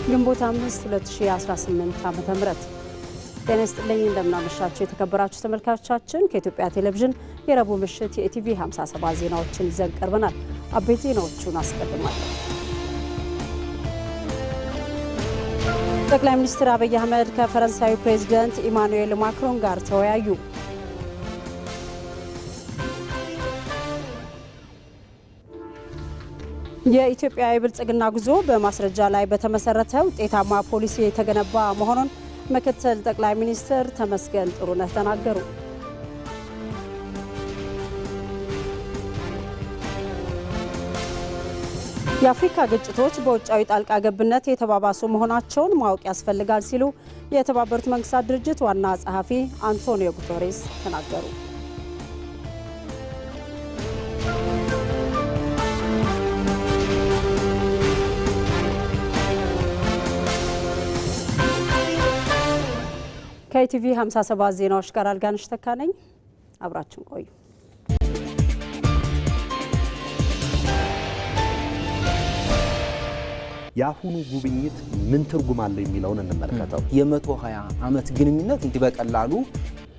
ግንቦት 5 2018 ዓ.ም ጤና ይስጥልኝ እንደምናመሻችሁ የተከበራችሁ ተመልካቾቻችን ከኢትዮጵያ ቴሌቪዥን የረቡዕ ምሽት የኢቲቪ 57 ዜናዎችን ይዘን ቀርበናል። አበይት ዜናዎቹን አስቀድማለሁ። ጠቅላይ ሚኒስትር አብይ አህመድ ከፈረንሳዩ ፕሬዝዳንት ኢማኑኤል ማክሮን ጋር ተወያዩ። የኢትዮጵያ የብልጽግና ጉዞ በማስረጃ ላይ በተመሰረተ ውጤታማ ፖሊሲ የተገነባ መሆኑን ምክትል ጠቅላይ ሚኒስትር ተመስገን ጥሩነህ ተናገሩ። የአፍሪካ ግጭቶች በውጫዊ ጣልቃ ገብነት የተባባሱ መሆናቸውን ማወቅ ያስፈልጋል ሲሉ የተባበሩት መንግስታት ድርጅት ዋና ጸሐፊ አንቶኒዮ ጉተሬስ ተናገሩ። ከኢቲቪ 57 ዜናዎች ጋር አልጋነሽ ተካ ነኝ። አብራችን ቆዩ። የአሁኑ ጉብኝት ምን ትርጉም አለው የሚለውን እንመልከተው። የ120 ዓመት ግንኙነት እንዲህ በቀላሉ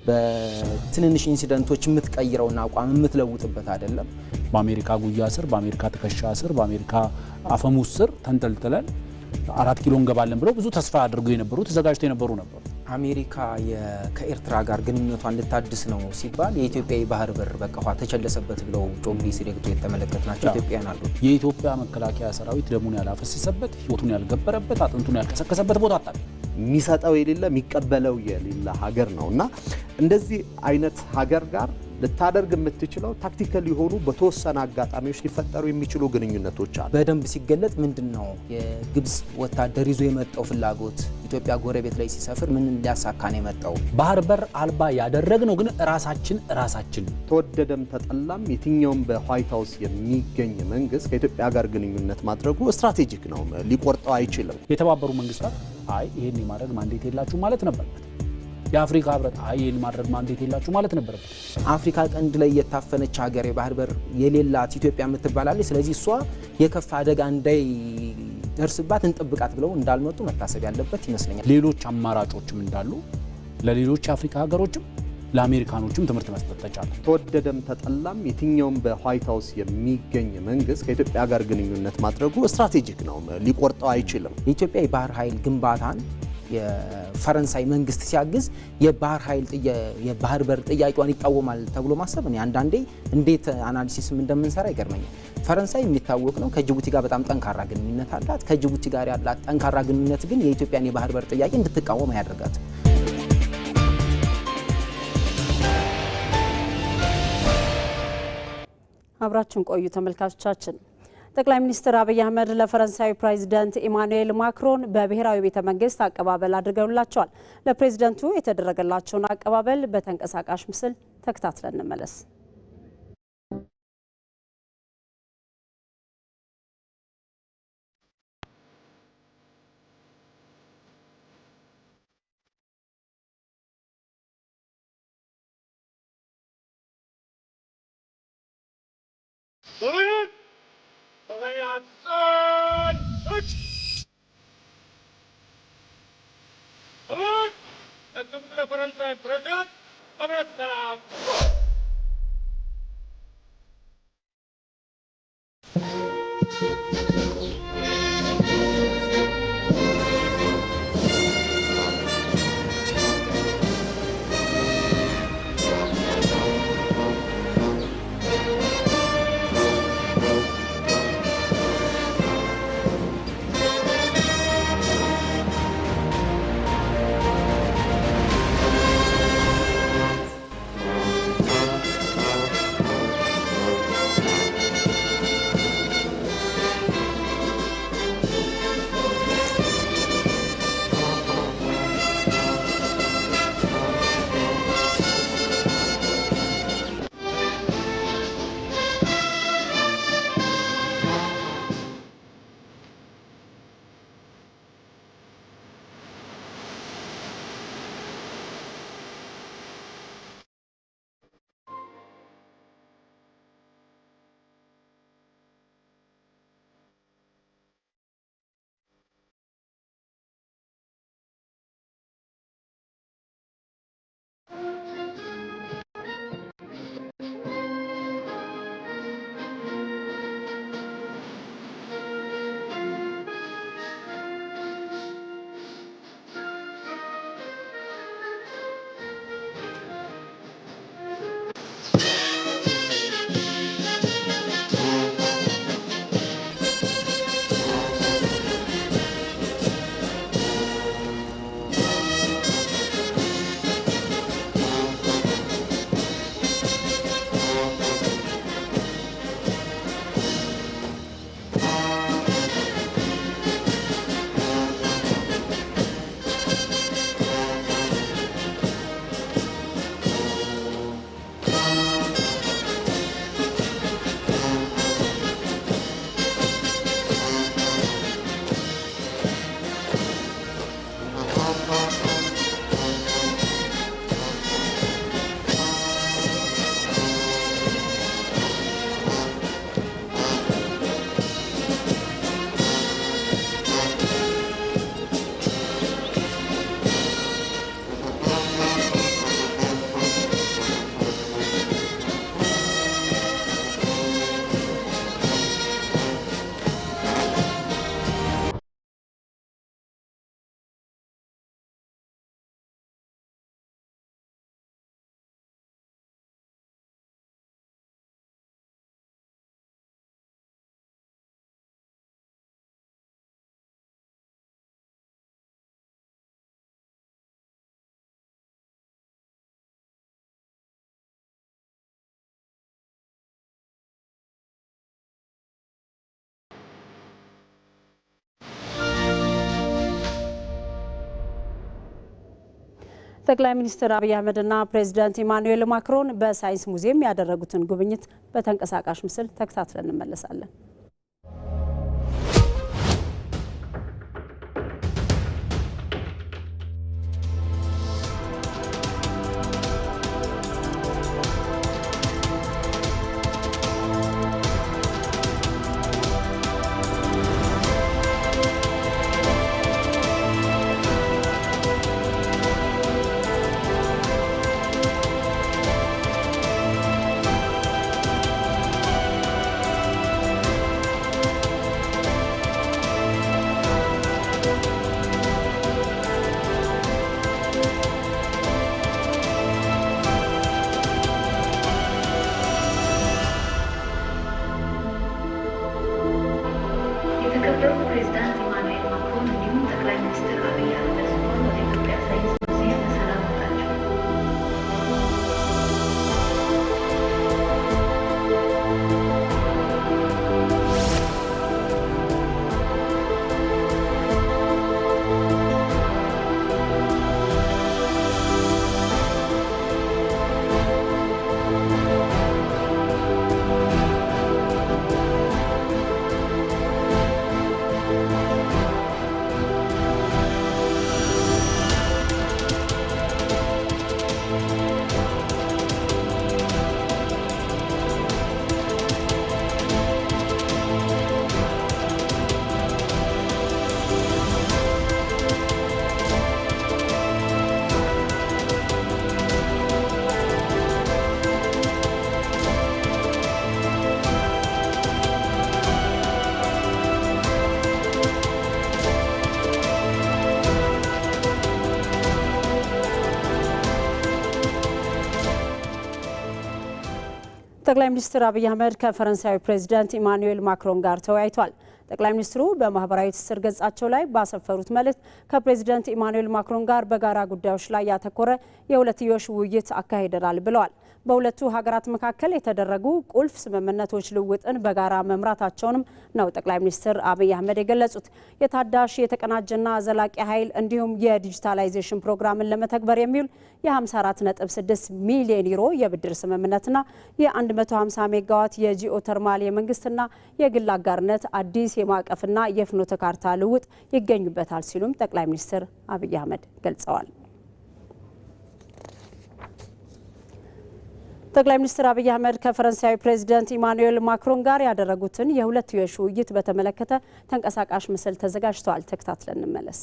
በትንንሽ ኢንሲደንቶች የምትቀይረውና አቋም የምትለውጥበት አይደለም። በአሜሪካ ጉያ ስር፣ በአሜሪካ ትከሻ ስር፣ በአሜሪካ አፈሙዝ ስር ተንጠልጥለን 4 ኪሎ እንገባለን ብለው ብዙ ተስፋ አድርገው የነበሩ ተዘጋጅተው የነበሩ ነበሩ። አሜሪካ ከኤርትራ ጋር ግንኙነቷን ልታድስ ነው ሲባል የኢትዮጵያ የባህር በር በቃ ውሃ ተቸለሰበት ብለው ጮቤ ሲረግጡ የተመለከትናቸው ኢትዮጵያውያን አሉ። የኢትዮጵያ መከላከያ ሰራዊት ደሙን ያላፈሰሰበት፣ ህይወቱን ያልገበረበት፣ አጥንቱን ያልከሰከሰበት ቦታ አጣ። የሚሰጠው የሌለ የሚቀበለው የሌለ ሀገር ነውና እንደዚህ አይነት ሀገር ጋር ልታደርግ የምትችለው ታክቲካል የሆኑ በተወሰነ አጋጣሚዎች ሊፈጠሩ የሚችሉ ግንኙነቶች አሉ። በደንብ ሲገለጥ ምንድነው የግብጽ ወታደር ይዞ የመጣው ፍላጎት ኢትዮጵያ ጎረቤት ላይ ሲሰፍር ምን ሊያሳካ ነው የመጣው? ባህር በር አልባ ያደረግነው ግን ራሳችን ተወደደም ተጠላም የትኛውም በዋይት ሃውስ የሚገኝ መንግስት ከኢትዮጵያ ጋር ግንኙነት ማድረጉ ስትራቴጂክ ነው፣ ሊቆርጠው አይችልም። የተባበሩ መንግስታት አይ ይሄን የማድረግ ማንዴት የላችሁ ማለት ነበረበት። የአፍሪካ ህብረት አይ ይሄን ማድረግ ማንዴት የላችሁ ማለት ነበረበት። አፍሪካ ቀንድ ላይ የታፈነች ሀገር የባህር በር የሌላት ኢትዮጵያ የምትባላለች። ስለዚህ እሷ የከፋ አደጋ እንዳይደርስባት እንጠብቃት ብለው እንዳልመጡ መታሰብ ያለበት ይመስለኛል። ሌሎች አማራጮችም እንዳሉ ለሌሎች አፍሪካ ሀገሮችም ለአሜሪካኖችም ትምህርት መስጠት ተቻለ። ተወደደም ተጠላም የትኛውም በዋይት ሃውስ የሚገኝ መንግስት ከኢትዮጵያ ጋር ግንኙነት ማድረጉ ስትራቴጂክ ነው፣ ሊቆርጠው አይችልም። የኢትዮጵያ የባህር ኃይል ግንባታን የፈረንሳይ መንግስት ሲያግዝ የባህር በር ጥያቄዋን ይቃወማል ተብሎ ማሰብ እኔ አንዳንዴ እንዴት አናሊሲስም እንደምንሰራ ይገርመኛል። ፈረንሳይ የሚታወቅ ነው ከጅቡቲ ጋር በጣም ጠንካራ ግንኙነት አላት። ከጅቡቲ ጋር ያላት ጠንካራ ግንኙነት ግን የኢትዮጵያን የባህር በር ጥያቄ እንድትቃወም ያደርጋት። አብራችን ቆዩ ተመልካቾቻችን። ጠቅላይ ሚኒስትር አብይ አህመድ ለፈረንሳዩ ፕሬዝዳንት ኢማኑኤል ማክሮን በብሔራዊ ቤተ መንግስት አቀባበል አድርገውላቸዋል። ለፕሬዝዳንቱ የተደረገላቸውን አቀባበል በተንቀሳቃሽ ምስል ተከታትለን እንመለስ። ጠቅላይ ሚኒስትር አብይ አህመድና ፕሬዚዳንት ኢማኑኤል ማክሮን በሳይንስ ሙዚየም ያደረጉትን ጉብኝት በተንቀሳቃሽ ምስል ተከታትለን እንመለሳለን። ጠቅላይ ሚኒስትር አብይ አህመድ ከፈረንሳዊ ፕሬዚዳንት ኢማኑኤል ማክሮን ጋር ተወያይቷል። ጠቅላይ ሚኒስትሩ በማህበራዊ ትስስር ገጻቸው ላይ ባሰፈሩት መልእክት ከፕሬዚዳንት ኢማኑኤል ማክሮን ጋር በጋራ ጉዳዮች ላይ ያተኮረ የሁለትዮሽ ውይይት አካሂደናል ብለዋል። በሁለቱ ሀገራት መካከል የተደረጉ ቁልፍ ስምምነቶች ልውጥን በጋራ መምራታቸውንም ነው ጠቅላይ ሚኒስትር አብይ አህመድ የገለጹት። የታዳሽ የተቀናጀና ዘላቂ ኃይል እንዲሁም የዲጂታላይዜሽን ፕሮግራምን ለመተግበር የሚውል የ54.6 ሚሊዮን ዩሮ የብድር ስምምነትና የ150 ሜጋዋት የጂኦተርማል የመንግስትና የግል አጋርነት አዲስ የማዕቀፍና የፍኖተ ካርታ ልውጥ ይገኙበታል ሲሉም ጠቅላይ ሚኒስትር አብይ አህመድ ገልጸዋል። ጠቅላይ ሚኒስትር አብይ አህመድ ከፈረንሳዊ ፕሬዚዳንት ኢማኑኤል ማክሮን ጋር ያደረጉትን የሁለትዮሽ ውይይት በተመለከተ ተንቀሳቃሽ ምስል ተዘጋጅቷል። ተከታትለን እንመለስ።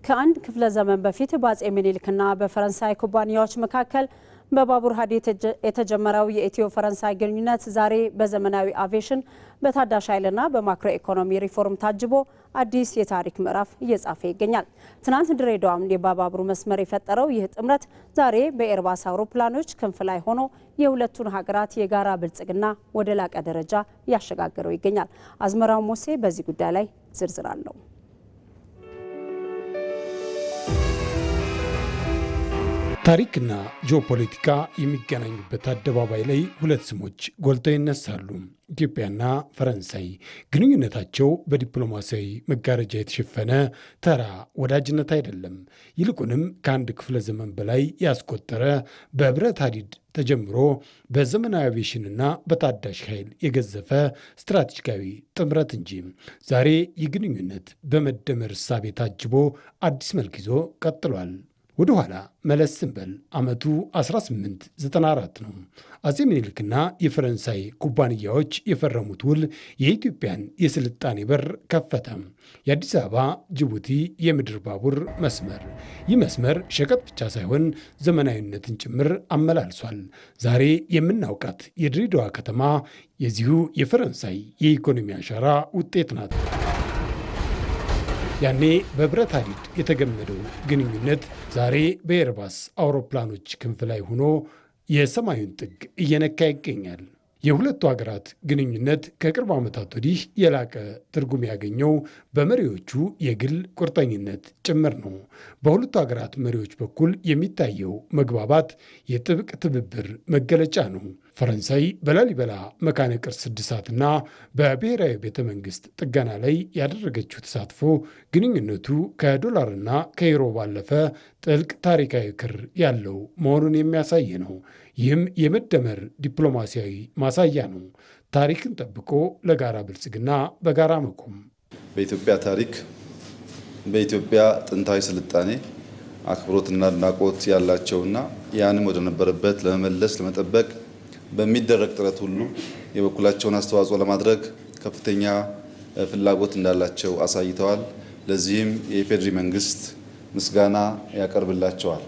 ከአንድ ክፍለ ዘመን በፊት በአጼ ምኒልክና በፈረንሳይ ኩባንያዎች መካከል በባቡር ሀዲድ የተጀመረው የኢትዮ ፈረንሳይ ግንኙነት ዛሬ በዘመናዊ አቪዬሽን በታዳሽ ኃይልና በማክሮ ኢኮኖሚ ሪፎርም ታጅቦ አዲስ የታሪክ ምዕራፍ እየጻፈ ይገኛል። ትናንት ድሬዳዋም የባቡር መስመር የፈጠረው ይህ ጥምረት ዛሬ በኤርባስ አውሮፕላኖች ክንፍ ላይ ሆኖ የሁለቱን ሀገራት የጋራ ብልጽግና ወደ ላቀ ደረጃ እያሸጋገረው ይገኛል። አዝመራው ሞሴ በዚህ ጉዳይ ላይ ዝርዝር አለው። ታሪክና ጂኦፖለቲካ የሚገናኙበት አደባባይ ላይ ሁለት ስሞች ጎልተው ይነሳሉ። ኢትዮጵያና ፈረንሳይ። ግንኙነታቸው በዲፕሎማሲያዊ መጋረጃ የተሸፈነ ተራ ወዳጅነት አይደለም። ይልቁንም ከአንድ ክፍለ ዘመን በላይ ያስቆጠረ በብረት ሐዲድ ተጀምሮ በዘመናዊ አቪዬሽንና በታዳሽ ኃይል የገዘፈ ስትራቴጂካዊ ጥምረት እንጂ። ዛሬ ይህ ግንኙነት በመደመር እሳቤ ታጅቦ አዲስ መልክ ይዞ ቀጥሏል። ወደ ኋላ መለስ ስንበል ዓመቱ 1894 ነው። አጼ ምኒልክና የፈረንሳይ ኩባንያዎች የፈረሙት ውል የኢትዮጵያን የስልጣኔ በር ከፈተ። የአዲስ አበባ ጅቡቲ የምድር ባቡር መስመር። ይህ መስመር ሸቀጥ ብቻ ሳይሆን ዘመናዊነትን ጭምር አመላልሷል። ዛሬ የምናውቃት የድሬዳዋ ከተማ የዚሁ የፈረንሳይ የኢኮኖሚ አሻራ ውጤት ናት። ያኔ በብረት ሐዲድ የተገመደው ግንኙነት ዛሬ በኤርባስ አውሮፕላኖች ክንፍ ላይ ሆኖ የሰማዩን ጥግ እየነካ ይገኛል። የሁለቱ ሀገራት ግንኙነት ከቅርብ ዓመታት ወዲህ የላቀ ትርጉም ያገኘው በመሪዎቹ የግል ቁርጠኝነት ጭምር ነው። በሁለቱ ሀገራት መሪዎች በኩል የሚታየው መግባባት የጥብቅ ትብብር መገለጫ ነው። ፈረንሳይ በላሊበላ መካነ ቅርስ እድሳትና በብሔራዊ ቤተ መንግሥት ጥገና ላይ ያደረገችው ተሳትፎ ግንኙነቱ ከዶላርና ከዩሮ ባለፈ ጥልቅ ታሪካዊ ክር ያለው መሆኑን የሚያሳይ ነው። ይህም የመደመር ዲፕሎማሲያዊ ማሳያ ነው። ታሪክን ጠብቆ ለጋራ ብልጽግና በጋራ መቆም። በኢትዮጵያ ታሪክ፣ በኢትዮጵያ ጥንታዊ ስልጣኔ አክብሮትና አድናቆት ያላቸውና ያንም ወደ ነበረበት ለመመለስ ለመጠበቅ በሚደረግ ጥረት ሁሉ የበኩላቸውን አስተዋጽኦ ለማድረግ ከፍተኛ ፍላጎት እንዳላቸው አሳይተዋል። ለዚህም የኢፌዴሪ መንግስት ምስጋና ያቀርብላቸዋል።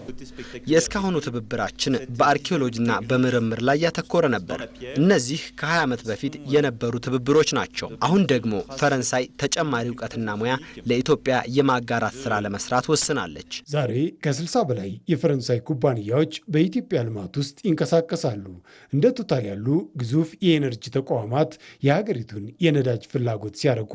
የእስካሁኑ ትብብራችን በአርኪኦሎጂና በምርምር ላይ ያተኮረ ነበር። እነዚህ ከ20 ዓመት በፊት የነበሩ ትብብሮች ናቸው። አሁን ደግሞ ፈረንሳይ ተጨማሪ እውቀትና ሙያ ለኢትዮጵያ የማጋራት ስራ ለመስራት ወስናለች። ዛሬ ከ60 በላይ የፈረንሳይ ኩባንያዎች በኢትዮጵያ ልማት ውስጥ ይንቀሳቀሳሉ። እንደ ቶታል ያሉ ግዙፍ የኤነርጂ ተቋማት የሀገሪቱን የነዳጅ ፍላጎት ሲያረኩ፣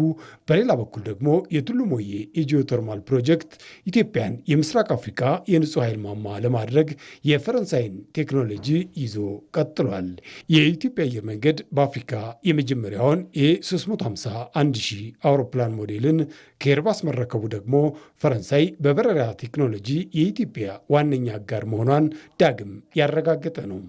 በሌላ በኩል ደግሞ የቱሉ ሞዬ የጂኦተርማል ፕሮጀክት ኢትዮጵያ የምስራቅ አፍሪካ የንጹህ ኃይል ማማ ለማድረግ የፈረንሳይን ቴክኖሎጂ ይዞ ቀጥሏል። የኢትዮጵያ አየር መንገድ በአፍሪካ የመጀመሪያውን የ350-1000 አውሮፕላን ሞዴልን ከኤርባስ መረከቡ ደግሞ ፈረንሳይ በበረራ ቴክኖሎጂ የኢትዮጵያ ዋነኛ አጋር መሆኗን ዳግም ያረጋገጠ ነው።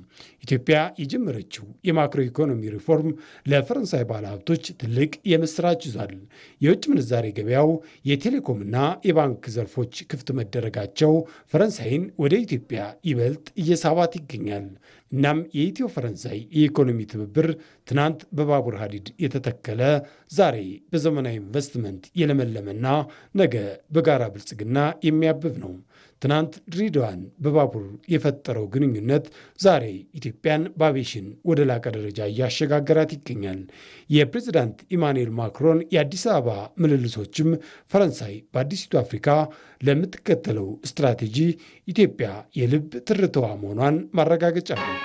ኢትዮጵያ የጀመረችው የማክሮ ኢኮኖሚ ሪፎርም ለፈረንሳይ ባለሀብቶች ትልቅ የምስራች ይዟል። የውጭ ምንዛሬ ገበያው፣ የቴሌኮምና የባንክ ዘርፎች ክፍት መደረጋቸው ፈረንሳይን ወደ ኢትዮጵያ ይበልጥ እየሳባት ይገኛል። እናም የኢትዮ ፈረንሳይ የኢኮኖሚ ትብብር ትናንት በባቡር ሐዲድ የተተከለ ዛሬ በዘመናዊ ኢንቨስትመንት የለመለመና ነገ በጋራ ብልጽግና የሚያብብ ነው። ትናንት ድሬዳዋን በባቡር የፈጠረው ግንኙነት ዛሬ ኢትዮጵያን በአቪዬሽን ወደ ላቀ ደረጃ እያሸጋገራት ይገኛል። የፕሬዝዳንት ኢማኑኤል ማክሮን የአዲስ አበባ ምልልሶችም ፈረንሳይ በአዲሲቱ አፍሪካ ለምትከተለው ስትራቴጂ ኢትዮጵያ የልብ ትርታዋ መሆኗን ማረጋገጫ ነው።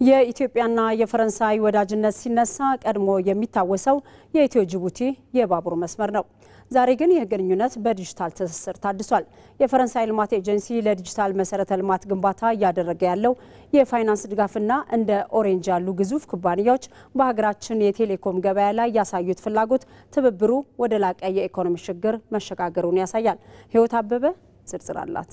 የኢትዮጵያና የፈረንሳይ ወዳጅነት ሲነሳ ቀድሞ የሚታወሰው የኢትዮ ጅቡቲ የባቡር መስመር ነው። ዛሬ ግን ይህ ግንኙነት በዲጂታል ትስስር ታድሷል። የፈረንሳይ ልማት ኤጀንሲ ለዲጂታል መሰረተ ልማት ግንባታ እያደረገ ያለው የፋይናንስ ድጋፍና እንደ ኦሬንጅ ያሉ ግዙፍ ኩባንያዎች በሀገራችን የቴሌኮም ገበያ ላይ ያሳዩት ፍላጎት ትብብሩ ወደ ላቀ የኢኮኖሚ ሽግግር መሸጋገሩን ያሳያል። ህይወት አበበ ዝርዝር አላት።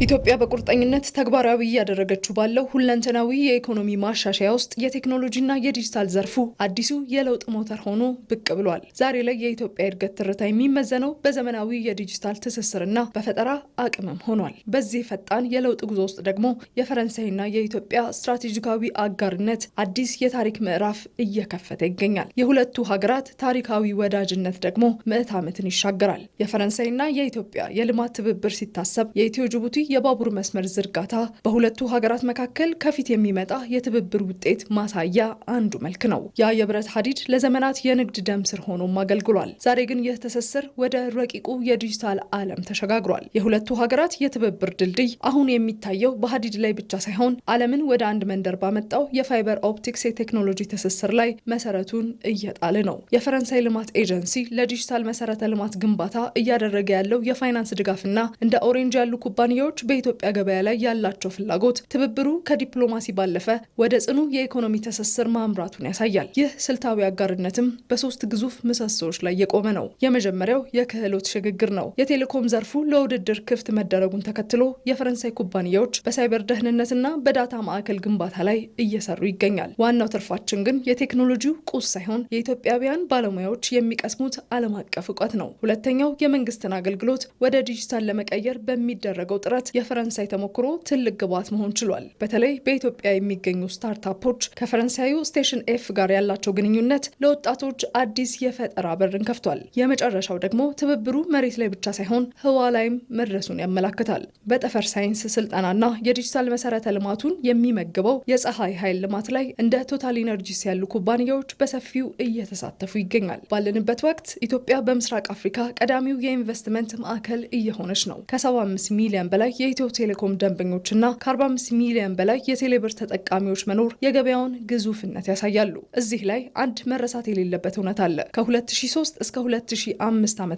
ኢትዮጵያ በቁርጠኝነት ተግባራዊ እያደረገችው ባለው ሁለንተናዊ የኢኮኖሚ ማሻሻያ ውስጥ የቴክኖሎጂና የዲጂታል ዘርፉ አዲሱ የለውጥ ሞተር ሆኖ ብቅ ብሏል። ዛሬ ላይ የኢትዮጵያ እድገት ትርታ የሚመዘነው በዘመናዊ የዲጂታል ትስስርና በፈጠራ አቅምም ሆኗል። በዚህ ፈጣን የለውጥ ጉዞ ውስጥ ደግሞ የፈረንሳይና የኢትዮጵያ ስትራቴጂካዊ አጋርነት አዲስ የታሪክ ምዕራፍ እየከፈተ ይገኛል። የሁለቱ ሀገራት ታሪካዊ ወዳጅነት ደግሞ ምዕተ ዓመትን ይሻገራል። የፈረንሳይና የኢትዮጵያ የልማት ትብብር ሲታሰብ የኢትዮ ጅቡቲ የባቡር መስመር ዝርጋታ በሁለቱ ሀገራት መካከል ከፊት የሚመጣ የትብብር ውጤት ማሳያ አንዱ መልክ ነው። ያ የብረት ሀዲድ ለዘመናት የንግድ ደም ስር ሆኖም አገልግሏል። ዛሬ ግን ይህ ትስስር ወደ ረቂቁ የዲጂታል ዓለም ተሸጋግሯል። የሁለቱ ሀገራት የትብብር ድልድይ አሁን የሚታየው በሀዲድ ላይ ብቻ ሳይሆን ዓለምን ወደ አንድ መንደር ባመጣው የፋይበር ኦፕቲክስ የቴክኖሎጂ ትስስር ላይ መሰረቱን እየጣለ ነው። የፈረንሳይ ልማት ኤጀንሲ ለዲጂታል መሰረተ ልማት ግንባታ እያደረገ ያለው የፋይናንስ ድጋፍና እንደ ኦሬንጅ ያሉ ኩባንያዎች በኢትዮጵያ ገበያ ላይ ያላቸው ፍላጎት ትብብሩ ከዲፕሎማሲ ባለፈ ወደ ጽኑ የኢኮኖሚ ትስስር ማምራቱን ያሳያል። ይህ ስልታዊ አጋርነትም በሶስት ግዙፍ ምሰሶዎች ላይ የቆመ ነው። የመጀመሪያው የክህሎት ሽግግር ነው። የቴሌኮም ዘርፉ ለውድድር ክፍት መደረጉን ተከትሎ የፈረንሳይ ኩባንያዎች በሳይበር ደህንነትና በዳታ ማዕከል ግንባታ ላይ እየሰሩ ይገኛል። ዋናው ትርፋችን ግን የቴክኖሎጂው ቁስ ሳይሆን የኢትዮጵያውያን ባለሙያዎች የሚቀስሙት ዓለም አቀፍ እውቀት ነው። ሁለተኛው የመንግስትን አገልግሎት ወደ ዲጂታል ለመቀየር በሚደረገው ጥረት የፈረንሳይ ተሞክሮ ትልቅ ግብዓት መሆን ችሏል። በተለይ በኢትዮጵያ የሚገኙ ስታርታፖች ከፈረንሳዩ ስቴሽን ኤፍ ጋር ያላቸው ግንኙነት ለወጣቶች አዲስ የፈጠራ በርን ከፍቷል። የመጨረሻው ደግሞ ትብብሩ መሬት ላይ ብቻ ሳይሆን ህዋ ላይም መድረሱን ያመላክታል። በጠፈር ሳይንስ ስልጠናና የዲጂታል መሰረተ ልማቱን የሚመግበው የፀሐይ ኃይል ልማት ላይ እንደ ቶታል ኢነርጂስ ያሉ ኩባንያዎች በሰፊው እየተሳተፉ ይገኛል። ባለንበት ወቅት ኢትዮጵያ በምስራቅ አፍሪካ ቀዳሚው የኢንቨስትመንት ማዕከል እየሆነች ነው። ከ75 ሚሊዮን በላይ የኢትዮ ቴሌኮም ደንበኞችና ከ45 ሚሊዮን በላይ የቴሌብር ተጠቃሚዎች መኖር የገበያውን ግዙፍነት ያሳያሉ። እዚህ ላይ አንድ መረሳት የሌለበት እውነት አለ። ከ2003 እስከ 2005 ዓ.ም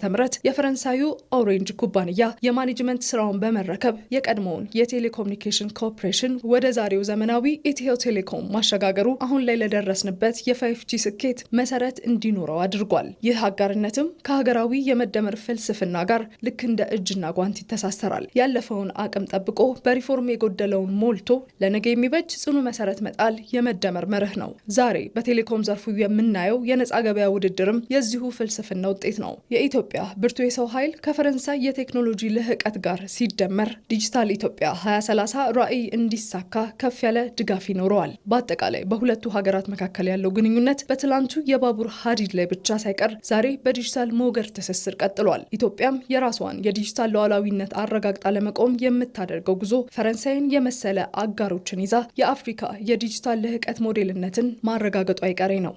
የፈረንሳዩ ኦሬንጅ ኩባንያ የማኔጅመንት ስራውን በመረከብ የቀድሞውን የቴሌኮሙኒኬሽን ኮርፖሬሽን ወደ ዛሬው ዘመናዊ ኢትዮ ቴሌኮም ማሸጋገሩ አሁን ላይ ለደረስንበት የ5G ስኬት መሰረት እንዲኖረው አድርጓል። ይህ አጋርነትም ከሀገራዊ የመደመር ፍልስፍና ጋር ልክ እንደ እጅና ጓንት ይተሳሰራል። ያለፈውን አቅም ጠብቆ በሪፎርም የጎደለውን ሞልቶ ለነገ የሚበጅ ጽኑ መሰረት መጣል የመደመር መርህ ነው። ዛሬ በቴሌኮም ዘርፉ የምናየው የነጻ ገበያ ውድድርም የዚሁ ፍልስፍና ውጤት ነው። የኢትዮጵያ ብርቱ የሰው ኃይል ከፈረንሳይ የቴክኖሎጂ ልህቀት ጋር ሲደመር ዲጂታል ኢትዮጵያ 2030 ራዕይ እንዲሳካ ከፍ ያለ ድጋፍ ይኖረዋል። በአጠቃላይ በሁለቱ ሀገራት መካከል ያለው ግንኙነት በትላንቱ የባቡር ሀዲድ ላይ ብቻ ሳይቀር ዛሬ በዲጂታል ሞገድ ትስስር ቀጥሏል። ኢትዮጵያም የራሷን የዲጂታል ሉዓላዊነት አረጋግጣ ለመቆም የምታደርገው ጉዞ ፈረንሳይን የመሰለ አጋሮችን ይዛ የአፍሪካ የዲጂታል ልህቀት ሞዴልነትን ማረጋገጡ አይቀሬ ነው።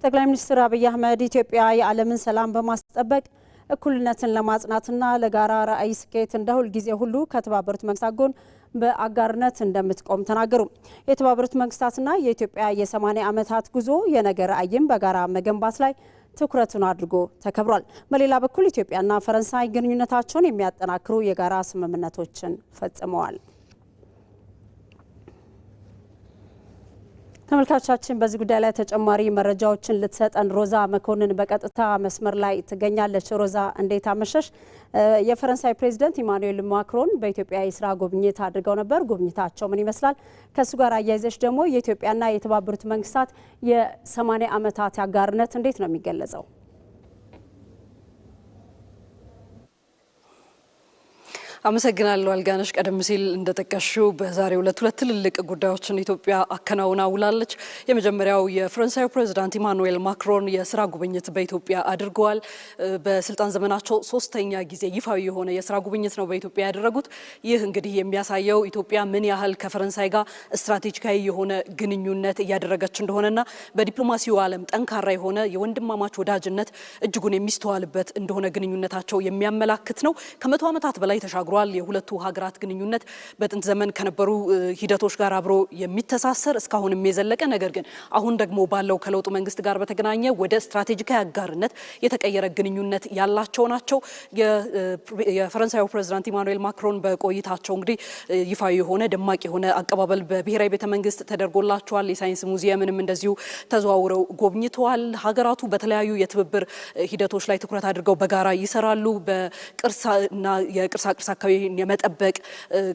ጠቅላይ ሚኒስትር አብይ አህመድ ኢትዮጵያ የዓለምን ሰላም በማስጠበቅ እኩልነትን ለማጽናትና ለጋራ ራዕይ ስኬት እንደ ሁልጊዜ ሁሉ ከተባበሩት መንግስታት ጎን በአጋርነት እንደምትቆም ተናገሩ። የተባበሩት መንግስታትና የኢትዮጵያ የ80 ዓመታት ጉዞ የነገ ራዕይም በጋራ መገንባት ላይ ትኩረቱን አድርጎ ተከብሯል። በሌላ በኩል ኢትዮጵያና ፈረንሳይ ግንኙነታቸውን የሚያጠናክሩ የጋራ ስምምነቶችን ፈጽመዋል። ተመልካቾቻችን በዚህ ጉዳይ ላይ ተጨማሪ መረጃዎችን ልትሰጠን ሮዛ መኮንን በቀጥታ መስመር ላይ ትገኛለች። ሮዛ እንዴት አመሸሽ? የፈረንሳይ ፕሬዚደንት ኢማኑኤል ማክሮን በኢትዮጵያ የስራ ጉብኝት አድርገው ነበር። ጉብኝታቸው ምን ይመስላል? ከሱ ጋር አያይዘሽ ደግሞ የኢትዮጵያና የተባበሩት መንግስታት የ80 ዓመታት አጋርነት እንዴት ነው የሚገለጸው? አመሰግናለሁ አልጋነሽ። ቀደም ሲል እንደጠቀሽው በዛሬው ዕለት ሁለት ትልልቅ ጉዳዮችን ኢትዮጵያ አከናውና ውላለች። የመጀመሪያው የፈረንሳዩ ፕሬዝዳንት ኢማኑኤል ማክሮን የስራ ጉብኝት በኢትዮጵያ አድርገዋል። በስልጣን ዘመናቸው ሶስተኛ ጊዜ ይፋዊ የሆነ የስራ ጉብኝት ነው በኢትዮጵያ ያደረጉት። ይህ እንግዲህ የሚያሳየው ኢትዮጵያ ምን ያህል ከፈረንሳይ ጋር ስትራቴጂካዊ የሆነ ግንኙነት እያደረገች እንደሆነና በዲፕሎማሲው ዓለም ጠንካራ የሆነ የወንድማማች ወዳጅነት እጅጉን የሚስተዋልበት እንደሆነ ግንኙነታቸው የሚያመላክት ነው። ከመቶ ዓመታት በላይ ተሻግሯል። የሁለቱ ሀገራት ግንኙነት በጥንት ዘመን ከነበሩ ሂደቶች ጋር አብሮ የሚተሳሰር እስካሁንም የዘለቀ ነገር ግን አሁን ደግሞ ባለው ከለውጡ መንግስት ጋር በተገናኘ ወደ ስትራቴጂካዊ አጋርነት የተቀየረ ግንኙነት ያላቸው ናቸው። የፈረንሳዩ ፕሬዝዳንት ኢማኑኤል ማክሮን በቆይታቸው እንግዲህ ይፋዊ የሆነ ደማቅ የሆነ አቀባበል በብሔራዊ ቤተመንግስት ተደርጎላቸዋል። የሳይንስ ሙዚየምንም እንደዚሁ ተዘዋውረው ጎብኝተዋል። ሀገራቱ በተለያዩ የትብብር ሂደቶች ላይ ትኩረት አድርገው በጋራ ይሰራሉ። በቅርስና የቅርሳ ቅርስ አካባቢ የመጠበቅ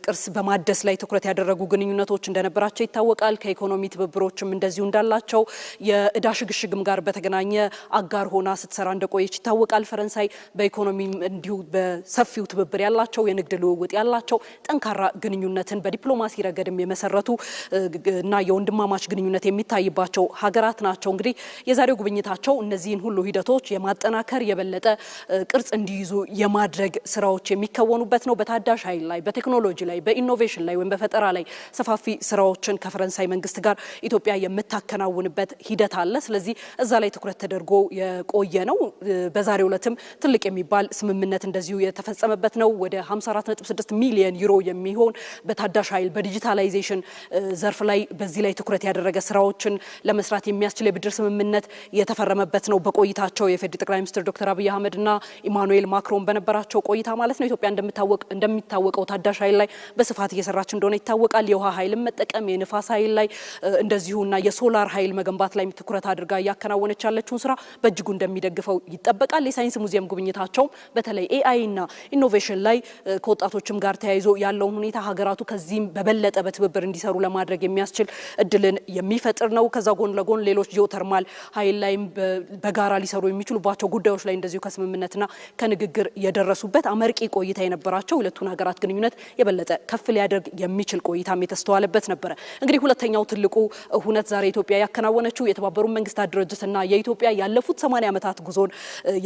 ቅርስ በማደስ ላይ ትኩረት ያደረጉ ግንኙነቶች እንደነበራቸው ይታወቃል። ከኢኮኖሚ ትብብሮችም እንደዚሁ እንዳላቸው የእዳ ሽግሽግም ጋር በተገናኘ አጋር ሆና ስትሰራ እንደቆየች ይታወቃል። ፈረንሳይ በኢኮኖሚም እንዲሁ በሰፊው ትብብር ያላቸው የንግድ ልውውጥ ያላቸው ጠንካራ ግንኙነትን በዲፕሎማሲ ረገድም የመሰረቱ እና የወንድማማች ግንኙነት የሚታይባቸው ሀገራት ናቸው። እንግዲህ የዛሬው ጉብኝታቸው እነዚህን ሁሉ ሂደቶች የማጠናከር የበለጠ ቅርጽ እንዲይዙ የማድረግ ስራዎች የሚከወኑበት ነው። ነው በታዳሽ ኃይል ላይ በቴክኖሎጂ ላይ በኢኖቬሽን ላይ ወይም በፈጠራ ላይ ሰፋፊ ስራዎችን ከፈረንሳይ መንግስት ጋር ኢትዮጵያ የምታከናውንበት ሂደት አለ። ስለዚህ እዛ ላይ ትኩረት ተደርጎ የቆየ ነው። በዛሬው ዕለትም ትልቅ የሚባል ስምምነት እንደዚሁ የተፈጸመበት ነው። ወደ 54.6 ሚሊዮን ዩሮ የሚሆን በታዳሽ ኃይል በዲጂታላይዜሽን ዘርፍ ላይ በዚህ ላይ ትኩረት ያደረገ ስራዎችን ለመስራት የሚያስችል የብድር ስምምነት የተፈረመበት ነው። በቆይታቸው የፌዴራል ጠቅላይ ሚኒስትር ዶክተር አብይ አህመድና ኢማኑኤል ማክሮን በነበራቸው ቆይታ ማለት ነው። ኢትዮጵያ እንደሚታወቀው ታዳሽ ኃይል ላይ በስፋት እየሰራች እንደሆነ ይታወቃል። የውሃ ኃይልን መጠቀም የንፋስ ኃይል ላይ እንደዚሁና የሶላር ኃይል መገንባት ላይ ትኩረት አድርጋ እያከናወነች ያለችውን ስራ በእጅጉ እንደሚደግፈው ይጠበቃል። የሳይንስ ሙዚየም ጉብኝታቸው በተለይ ኤአይ እና ኢኖቬሽን ላይ ከወጣቶችም ጋር ተያይዞ ያለውን ሁኔታ ሀገራቱ ከዚህም በበለጠ በትብብር እንዲሰሩ ለማድረግ የሚያስችል እድልን የሚፈጥር ነው። ከዛ ጎን ለጎን ሌሎች ጂኦተርማል ኃይል ላይም በጋራ ሊሰሩ የሚችሉባቸው ጉዳዮች ላይ እንደዚሁ ከስምምነትና ከንግግር የደረሱበት አመርቂ ቆይታ የነበራቸው ሁለቱን ሀገራት ግንኙነት የበለጠ ከፍ ሊያደርግ የሚችል ቆይታም የተስተዋለበት ነበረ። እንግዲህ ሁለተኛው ትልቁ ሁነት ዛሬ ኢትዮጵያ ያከናወነችው የተባበሩት መንግስታት ድርጅትና የኢትዮጵያ ያለፉት 80 ዓመታት ጉዞን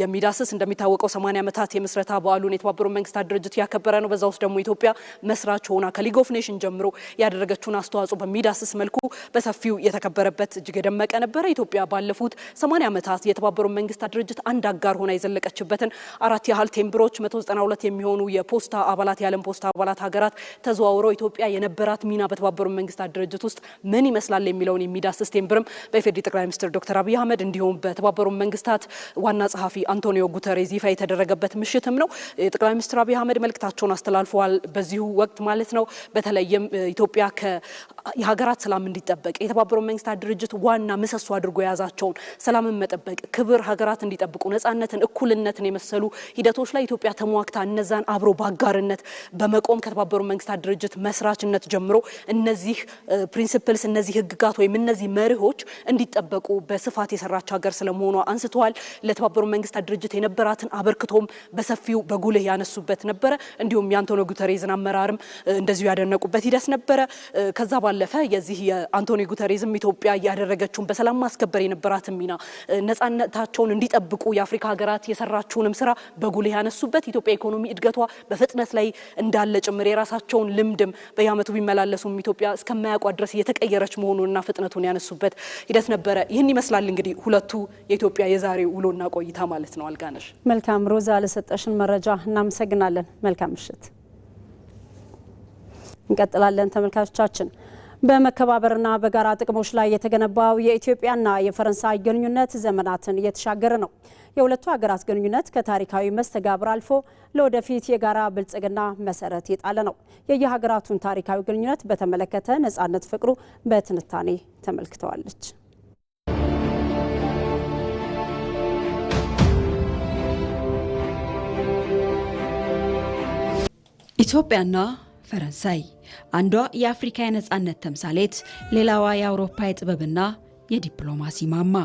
የሚዳስስ እንደሚታወቀው 80 ዓመታት የምስረታ በዓሉን የተባበሩት መንግስታት ድርጅት ያከበረ ነው። በዛ ውስጥ ደግሞ ኢትዮጵያ መስራች ሆና ከሊግ ኦፍ ኔሽን ጀምሮ ያደረገችውን አስተዋጽኦ በሚዳስስ መልኩ በሰፊው የተከበረበት እጅግ የደመቀ ነበረ። ኢትዮጵያ ባለፉት 80 ዓመታት የተባበሩት መንግስታት ድርጅት አንድ አጋር ሆና የዘለቀችበትን 4 ያህል ቴምብሮች 192 የሚሆኑ የፖስታ አባላት የዓለም ፖስታ አባላት ሀገራት ተዘዋውረው ኢትዮጵያ የነበራት ሚና በተባበሩት መንግስታት ድርጅት ውስጥ ምን ይመስላል የሚለውን የሚዳስስ ቴምብርም በኢፌዴሪ ጠቅላይ ሚኒስትር ዶክተር አብይ አህመድ እንዲሁም በተባበሩት መንግስታት ዋና ጸሐፊ አንቶኒዮ ጉተሬዝ ይፋ የተደረገበት ምሽትም ነው። ጠቅላይ ሚኒስትር አብይ አህመድ መልእክታቸውን አስተላልፈዋል። በዚሁ ወቅት ማለት ነው በተለይም ኢትዮጵያ የሀገራት ሰላም እንዲጠበቅ የተባበሩት መንግስታት ድርጅት ዋና ምሰሶ አድርጎ የያዛቸውን ሰላምን መጠበቅ፣ ክብር ሀገራት እንዲጠብቁ፣ ነጻነትን፣ እኩልነትን የመሰሉ ሂደቶች ላይ ኢትዮጵያ ተሟግታ እነዛን አብሮ ባጋርነት በመቆም ከተባበሩት መንግስታት ድርጅት መስራችነት ጀምሮ እነዚህ ፕሪንሲፕልስ እነዚህ ህግጋት ወይም እነዚህ መርሆች እንዲጠበቁ በስፋት የሰራች ሀገር ስለመሆኗ አንስተዋል። ለተባበሩት መንግስታት ድርጅት የነበራትን አበርክቶም በሰፊው በጉልህ ያነሱበት ነበረ። እንዲሁም የአንቶኒዮ ጉተሬዝን አመራርም እንደዚሁ ያደነቁበት ሂደት ነበረ። ከዛ ባለፈ የዚህ የአንቶኒዮ ጉተሬዝም ኢትዮጵያ ያደረገችውን በሰላም ማስከበር የነበራትን ሚና ነጻነታቸውን እንዲጠብቁ የአፍሪካ ሀገራት የሰራችውንም ስራ በጉልህ ያነሱበት ኢትዮጵያ ኢኮኖሚ እድገቷ በፍጥነት ላይ እንዳለ ጭምር የራሳቸውን ልምድም በየአመቱ ቢመላለሱም ኢትዮጵያ እስከማያውቋ ድረስ እየተቀየረች መሆኑንና ፍጥነቱን ያነሱበት ሂደት ነበረ። ይህን ይመስላል እንግዲህ ሁለቱ የኢትዮጵያ የዛሬ ውሎና ቆይታ ማለት ነው። አልጋነሽ መልካም ሮዛ ለሰጠሽን መረጃ እናመሰግናለን። መልካም ምሽት። እንቀጥላለን ተመልካቾቻችን። በመከባበርና በጋራ ጥቅሞች ላይ የተገነባው የኢትዮጵያና የፈረንሳይ ግንኙነት ዘመናትን እየተሻገረ ነው። የሁለቱ ሀገራት ግንኙነት ከታሪካዊ መስተጋብር አልፎ ለወደፊት የጋራ ብልጽግና መሰረት የጣለ ነው። የየሀገራቱን ታሪካዊ ግንኙነት በተመለከተ ነጻነት ፍቅሩ በትንታኔ ተመልክተዋለች። ኢትዮጵያና ፈረንሳይ አንዷ የአፍሪካ የነጻነት ተምሳሌት፣ ሌላዋ የአውሮፓ የጥበብና የዲፕሎማሲ ማማ።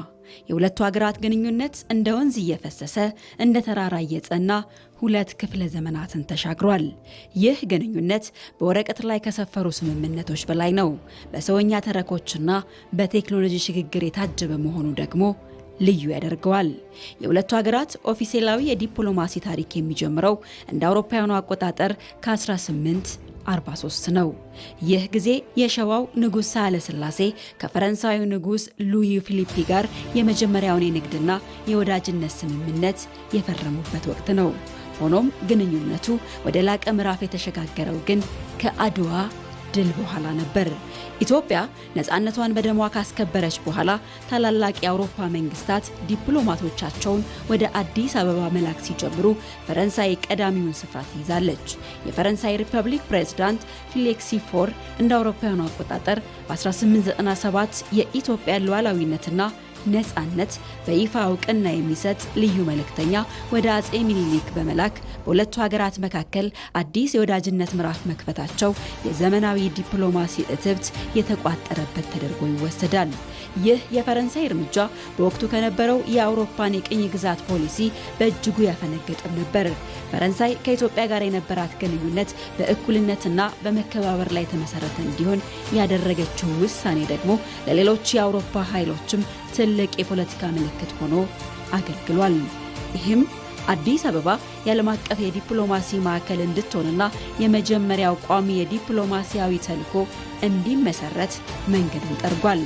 የሁለቱ ሀገራት ግንኙነት እንደ ወንዝ እየፈሰሰ እንደ ተራራ እየጸና 2 ክፍለ ዘመናትን ተሻግሯል። ይህ ግንኙነት በወረቀት ላይ ከሰፈሩ ስምምነቶች በላይ ነው። በሰውኛ ተረኮችና በቴክኖሎጂ ሽግግር የታጀበ መሆኑ ደግሞ ልዩ ያደርገዋል። የሁለቱ ሀገራት ኦፊሴላዊ የዲፕሎማሲ ታሪክ የሚጀምረው እንደ አውሮፓውያኑ አቆጣጠር ከ1843 ነው። ይህ ጊዜ የሸዋው ንጉሥ ሳህለ ሥላሴ ከፈረንሳዩ ንጉሥ ሉዊ ፊሊፒ ጋር የመጀመሪያውን የንግድና የወዳጅነት ስምምነት የፈረሙበት ወቅት ነው። ሆኖም ግንኙነቱ ወደ ላቀ ምዕራፍ የተሸጋገረው ግን ከአድዋ ድል በኋላ ነበር። ኢትዮጵያ ነፃነቷን በደሟ ካስከበረች በኋላ ታላላቅ የአውሮፓ መንግስታት ዲፕሎማቶቻቸውን ወደ አዲስ አበባ መላክ ሲጀምሩ ፈረንሳይ ቀዳሚውን ስፍራ ትይዛለች። የፈረንሳይ ሪፐብሊክ ፕሬዝዳንት ፊሊክስ ፎር እንደ አውሮፓውያኑ አቆጣጠር በ1897 የኢትዮጵያ ሉዓላዊነትና ነፃነት በይፋ እውቅና የሚሰጥ ልዩ መልእክተኛ ወደ አጼ ሚኒሊክ በመላክ በሁለቱ ሀገራት መካከል አዲስ የወዳጅነት ምዕራፍ መክፈታቸው የዘመናዊ ዲፕሎማሲ እትብት የተቋጠረበት ተደርጎ ይወሰዳል። ይህ የፈረንሳይ እርምጃ በወቅቱ ከነበረው የአውሮፓን የቅኝ ግዛት ፖሊሲ በእጅጉ ያፈነገጠም ነበር። ፈረንሳይ ከኢትዮጵያ ጋር የነበራት ግንኙነት በእኩልነትና በመከባበር ላይ የተመሰረተ እንዲሆን ያደረገችው ውሳኔ ደግሞ ለሌሎች የአውሮፓ ኃይሎችም ትልቅ የፖለቲካ ምልክት ሆኖ አገልግሏል። ይህም አዲስ አበባ የዓለም አቀፍ የዲፕሎማሲ ማዕከል እንድትሆንና የመጀመሪያው ቋሚ የዲፕሎማሲያዊ ተልዕኮ እንዲመሰረት መንገድን ጠርጓል።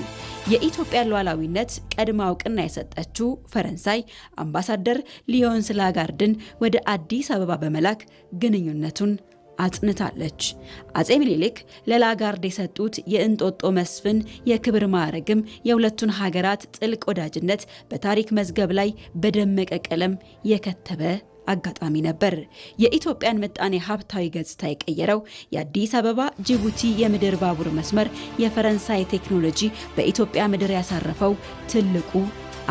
የኢትዮጵያ ሉዓላዊነት ቀድማ እውቅና የሰጠችው ፈረንሳይ አምባሳደር ሊዮንስ ላጋርድን ወደ አዲስ አበባ በመላክ ግንኙነቱን አጽንታለች። አጼ ምኒልክ ለላጋርድ የሰጡት የእንጦጦ መስፍን የክብር ማዕረግም የሁለቱን ሀገራት ጥልቅ ወዳጅነት በታሪክ መዝገብ ላይ በደመቀ ቀለም የከተበ አጋጣሚ ነበር። የኢትዮጵያን ምጣኔ ሀብታዊ ገጽታ የቀየረው የአዲስ አበባ ጅቡቲ የምድር ባቡር መስመር የፈረንሳይ ቴክኖሎጂ በኢትዮጵያ ምድር ያሳረፈው ትልቁ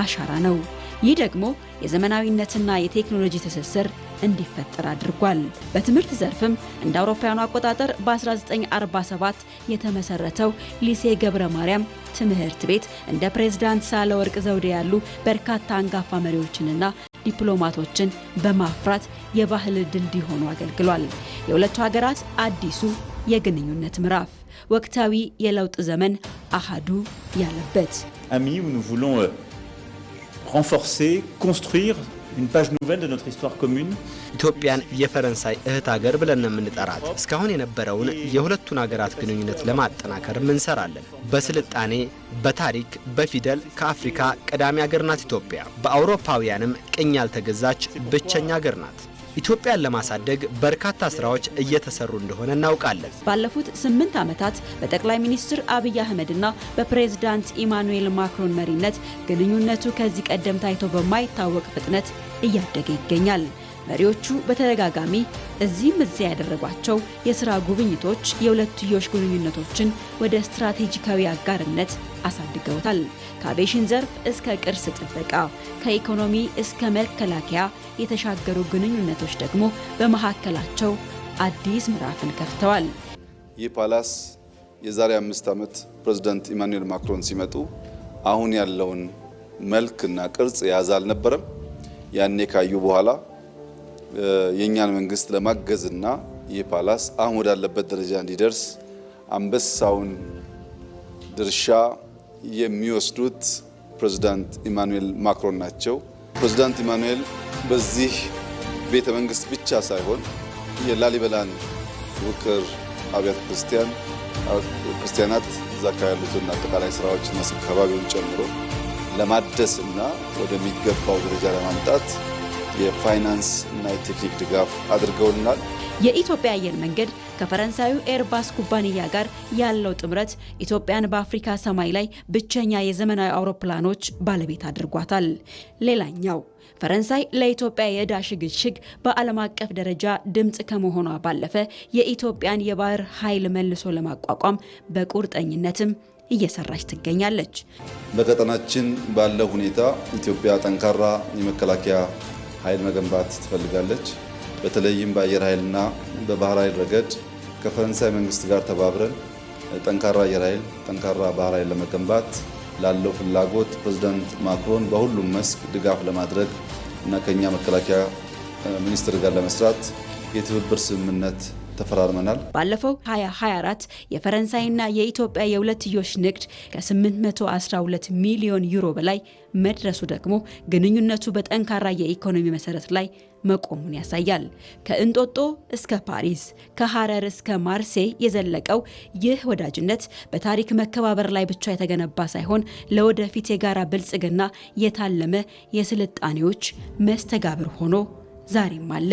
አሻራ ነው። ይህ ደግሞ የዘመናዊነትና የቴክኖሎጂ ትስስር እንዲፈጠር አድርጓል። በትምህርት ዘርፍም እንደ አውሮፓውያኑ አቆጣጠር በ1947 የተመሰረተው ሊሴ ገብረ ማርያም ትምህርት ቤት እንደ ፕሬዝዳንት ሳህለወርቅ ዘውዴ ያሉ በርካታ አንጋፋ መሪዎችንና ዲፕሎማቶችን በማፍራት የባህል ድልድይ ሆኖ አገልግሏል። የሁለቱ ሀገራት አዲሱ የግንኙነት ምዕራፍ ወቅታዊ የለውጥ ዘመን አሃዱ ያለበት Amis où nous voulons renforcer, construire une page nouvelle de notre histoire commune. ኢትዮጵያን የፈረንሳይ እህት ሀገር ብለን የምንጠራት እስካሁን የነበረውን የሁለቱን ሀገራት ግንኙነት ለማጠናከር እንሰራለን። በስልጣኔ፣ በታሪክ፣ በፊደል ከአፍሪካ ቀዳሚ ሀገር ናት ኢትዮጵያ። በአውሮፓውያንም ቅኝ ያልተገዛች ብቸኛ ሀገር ናት። ኢትዮጵያን ለማሳደግ በርካታ ስራዎች እየተሰሩ እንደሆነ እናውቃለን። ባለፉት 8 ዓመታት በጠቅላይ ሚኒስትር አብይ አህመድና በፕሬዝዳንት ኢማኑኤል ማክሮን መሪነት ግንኙነቱ ከዚህ ቀደም ታይቶ በማይታወቅ ፍጥነት እያደገ ይገኛል። መሪዎቹ በተደጋጋሚ እዚህም እዚያ ያደረጓቸው የሥራ ጉብኝቶች የሁለትዮሽ ግንኙነቶችን ወደ ስትራቴጂካዊ አጋርነት አሳድገውታል። ከአቪዬሽን ዘርፍ እስከ ቅርስ ጥበቃ፣ ከኢኮኖሚ እስከ መከላከያ የተሻገሩ ግንኙነቶች ደግሞ በመካከላቸው አዲስ ምዕራፍን ከፍተዋል። ይህ ፓላስ የዛሬ 5 ዓመት ፕሬዝዳንት ኢማኑኤል ማክሮን ሲመጡ አሁን ያለውን መልክና ቅርጽ የያዘ አልነበረም። ያኔ ካዩ በኋላ የኛን መንግስት ለማገዝና ይህ ፓላስ አሁን ወዳለበት ደረጃ እንዲደርስ አንበሳውን ድርሻ የሚወስዱት ፕሬዝዳንት ኢማኑኤል ማክሮን ናቸው። ፕሬዝዳንት ኢማኑኤል በዚህ ቤተ መንግስት ብቻ ሳይሆን የላሊበላን ውቅር አብያተ ክርስቲያናት ዛካ ያሉትን አጠቃላይ ስራዎችና አካባቢውን ጨምሮ ለማደስና ወደሚገባው ደረጃ ለማምጣት የፋይናንስ እና የቴክኒክ ድጋፍ አድርገውልናል። የኢትዮጵያ አየር መንገድ ከፈረንሳዩ ኤርባስ ኩባንያ ጋር ያለው ጥምረት ኢትዮጵያን በአፍሪካ ሰማይ ላይ ብቸኛ የዘመናዊ አውሮፕላኖች ባለቤት አድርጓታል። ሌላኛው ፈረንሳይ ለኢትዮጵያ የዕዳ ሽግሽግ በዓለም አቀፍ ደረጃ ድምፅ ከመሆኗ ባለፈ የኢትዮጵያን የባህር ኃይል መልሶ ለማቋቋም በቁርጠኝነትም እየሰራች ትገኛለች። በቀጠናችን ባለው ሁኔታ ኢትዮጵያ ጠንካራ የመከላከያ ኃይል መገንባት ትፈልጋለች። በተለይም በአየር ኃይልና በባህር ኃይል ረገድ ከፈረንሳይ መንግስት ጋር ተባብረን ጠንካራ አየር ኃይል፣ ጠንካራ ባህር ኃይል ለመገንባት ላለው ፍላጎት ፕሬዝዳንት ማክሮን በሁሉም መስክ ድጋፍ ለማድረግ እና ከኛ መከላከያ ሚኒስትር ጋር ለመስራት የትብብር ስምምነት ተፈራርመናል። ባለፈው 2024 የፈረንሳይና የኢትዮጵያ የሁለትዮሽ ንግድ ከ812 ሚሊዮን ዩሮ በላይ መድረሱ ደግሞ ግንኙነቱ በጠንካራ የኢኮኖሚ መሰረት ላይ መቆሙን ያሳያል። ከእንጦጦ እስከ ፓሪስ፣ ከሐረር እስከ ማርሴይ የዘለቀው ይህ ወዳጅነት በታሪክ መከባበር ላይ ብቻ የተገነባ ሳይሆን ለወደፊት የጋራ ብልጽግና የታለመ የስልጣኔዎች መስተጋብር ሆኖ ዛሬም አለ።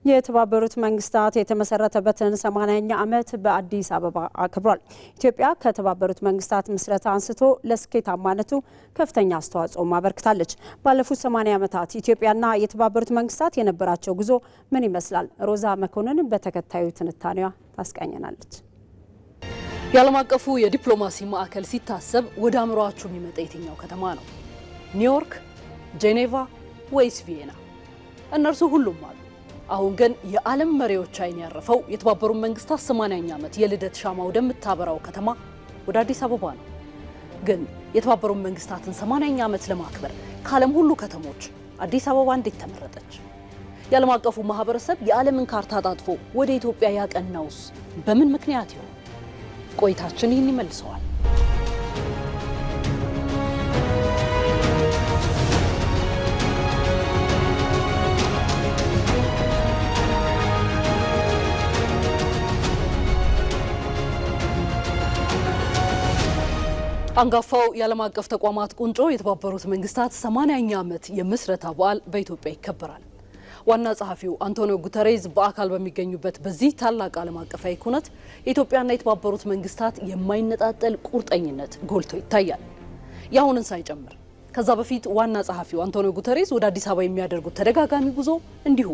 የተባበሩት መንግስታት የተመሰረተበትን 80ኛ ዓመት በአዲስ አበባ አክብሯል። ኢትዮጵያ ከተባበሩት መንግስታት ምስረታ አንስቶ ለስኬታማነቱ ከፍተኛ አስተዋጽኦ አበርክታለች። ባለፉት 80 ዓመታት ኢትዮጵያና የተባበሩት መንግስታት የነበራቸው ጉዞ ምን ይመስላል? ሮዛ መኮንን በተከታዩ ትንታኔዋ ታስቃኘናለች። የዓለም አቀፉ የዲፕሎማሲ ማዕከል ሲታሰብ ወደ አእምሮአችሁ የሚመጣ የትኛው ከተማ ነው? ኒውዮርክ፣ ጄኔቫ ወይስ ቪየና? እነርሱ ሁሉም አሉ። አሁን ግን የዓለም መሪዎች አይን ያረፈው የተባበሩት መንግስታት 80ኛ ዓመት የልደት ሻማ ወደምታበራው ከተማ ወደ አዲስ አበባ ነው። ግን የተባበሩት መንግስታትን 80ኛ ዓመት ለማክበር ከዓለም ሁሉ ከተሞች አዲስ አበባ እንዴት ተመረጠች? የዓለም አቀፉ ማህበረሰብ የዓለምን ካርታ አጣጥፎ ወደ ኢትዮጵያ ያቀናውስ በምን ምክንያት ይሆን? ቆይታችን ይህን ይመልሰዋል። አንጋፋው የዓለም አቀፍ ተቋማት ቁንጮ የተባበሩት መንግስታት 80ኛ ዓመት የምስረታ በዓል በኢትዮጵያ ይከበራል። ዋና ጸሐፊው አንቶኒዮ ጉተሬዝ በአካል በሚገኙበት በዚህ ታላቅ ዓለም አቀፋዊ ኩነት የኢትዮጵያና የተባበሩት መንግስታት የማይነጣጠል ቁርጠኝነት ጎልቶ ይታያል። ያሁንን ሳይጨምር ከዛ በፊት ዋና ጸሐፊው አንቶኒዮ ጉተሬዝ ወደ አዲስ አበባ የሚያደርጉት ተደጋጋሚ ጉዞ እንዲሁ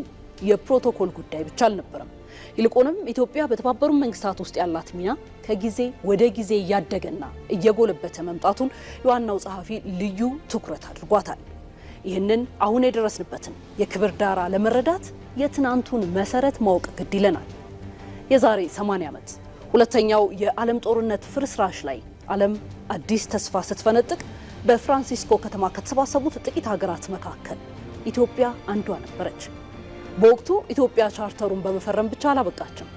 የፕሮቶኮል ጉዳይ ብቻ አልነበረም። ይልቁንም ኢትዮጵያ በተባበሩት መንግስታት ውስጥ ያላት ሚና ከጊዜ ወደ ጊዜ እያደገና እየጎለበተ መምጣቱን የዋናው ጸሐፊ ልዩ ትኩረት አድርጓታል። ይህንን አሁን የደረስንበትን የክብር ዳራ ለመረዳት የትናንቱን መሰረት ማወቅ ግድ ይለናል። የዛሬ 80 ዓመት ሁለተኛው የዓለም ጦርነት ፍርስራሽ ላይ ዓለም አዲስ ተስፋ ስትፈነጥቅ በፍራንሲስኮ ከተማ ከተሰባሰቡት ጥቂት ሀገራት መካከል ኢትዮጵያ አንዷ ነበረች። በወቅቱ ኢትዮጵያ ቻርተሩን በመፈረም ብቻ አላበቃችም።